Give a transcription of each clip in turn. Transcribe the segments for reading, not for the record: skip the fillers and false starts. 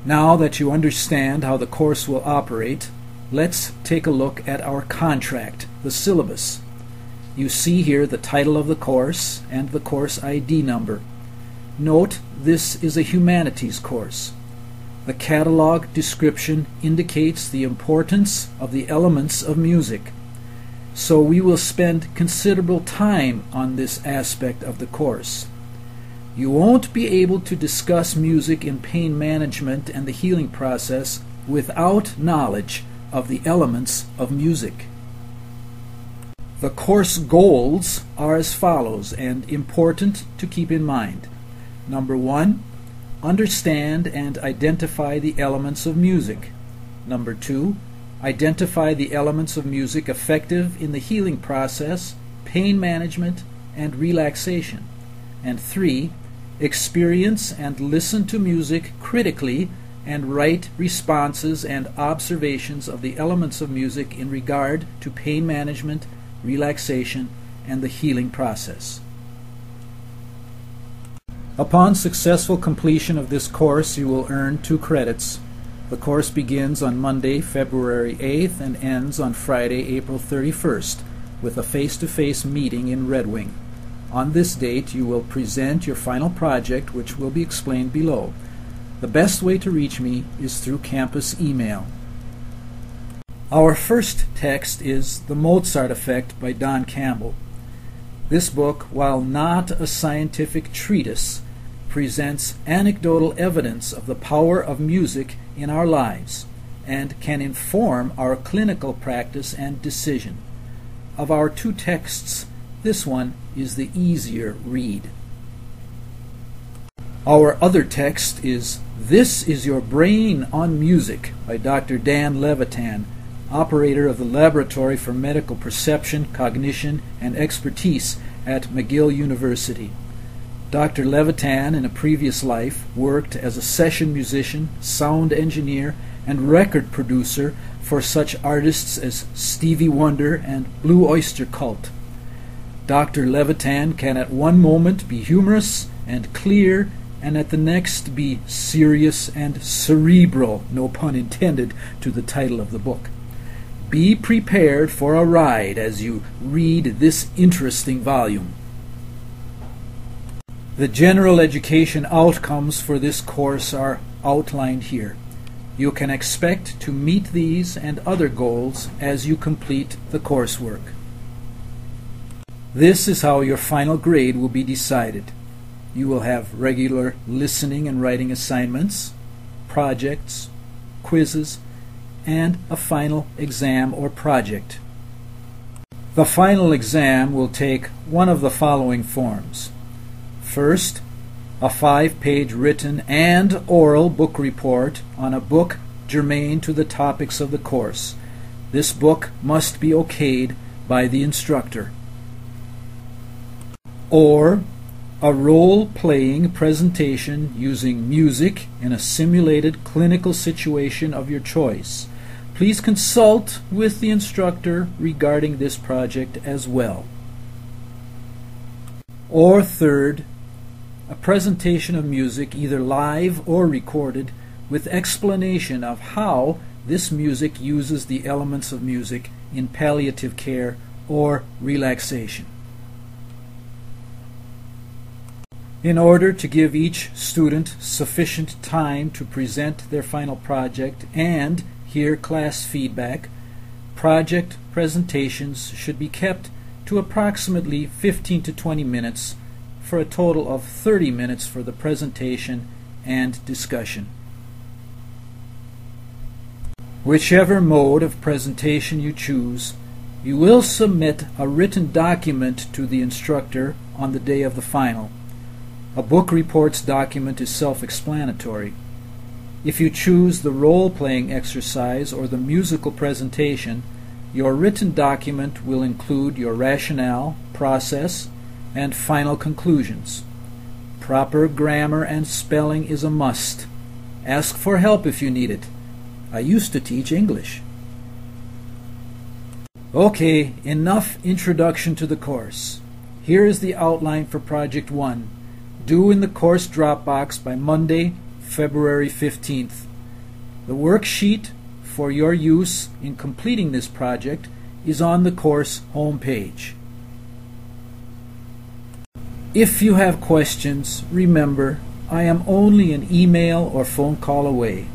Now that you understand how the course will operate, let's take a look at our contract, the syllabus. You see here the title of the course and the course ID number. Note, this is a humanities course. The catalog description indicates the importance of the elements of music. So we will spend considerable time on this aspect of the course. You won't be able to discuss music in pain management and the healing process without knowledge of the elements of music. The course goals are as follows and important to keep in mind. Number 1, understand and identify the elements of music. Number 2, identify the elements of music effective in the healing process, pain management, and relaxation. And 3, experience and listen to music critically and write responses and observations of the elements of music in regard to pain management, relaxation, and the healing process. Upon successful completion of this course, you will earn 2 credits. The course begins on Monday, February 8th and ends on Friday, April 31st, with a face-to-face meeting in Red Wing. On this date, you will present your final project, which will be explained below. The best way to reach me is through campus email. Our first text is The Mozart Effect by Don Campbell. This book, while not a scientific treatise, presents anecdotal evidence of the power of music in our lives and can inform our clinical practice and decision. Of our 2 texts, this one is the easier read. Our other text is This is Your Brain on Music by Dr. Dan Levitan, operator of the Laboratory for Medical Perception, Cognition, and Expertise at McGill University. Dr. Levitan, in a previous life, worked as a session musician, sound engineer, and record producer for such artists as Stevie Wonder and Blue Oyster Cult. Dr. Levitan can at one moment be humorous and clear, and at the next be serious and cerebral, no pun intended to the title of the book. Be prepared for a ride as you read this interesting volume. The general education outcomes for this course are outlined here. You can expect to meet these and other goals as you complete the coursework. This is how your final grade will be decided. You will have regular listening and writing assignments, projects, quizzes, and a final exam or project. The final exam will take one of the following forms. First, a 5-page written and oral book report on a book germane to the topics of the course. This book must be okayed by the instructor. Or a role-playing presentation using music in a simulated clinical situation of your choice. Please consult with the instructor regarding this project as well. Or third, a presentation of music either live or recorded with explanation of how this music uses the elements of music in palliative care or relaxation. In order to give each student sufficient time to present their final project and hear class feedback, project presentations should be kept to approximately 15 to 20 minutes for a total of 30 minutes for the presentation and discussion. Whichever mode of presentation you choose, you will submit a written document to the instructor on the day of the final. A book reports document is self-explanatory. If you choose the role-playing exercise or the musical presentation, your written document will include your rationale, process, and final conclusions. Proper grammar and spelling is a must. Ask for help if you need it. I used to teach English. Okay, enough introduction to the course. Here is the outline for Project 1, due in the course Dropbox by Monday, February 15th. The worksheet for your use in completing this project is on the course homepage. If you have questions, remember, I am only an email or phone call away.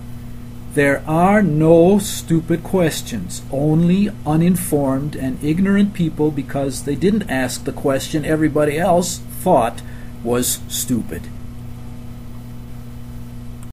There are no stupid questions, only uninformed and ignorant people because they didn't ask the question everybody else thought was stupid.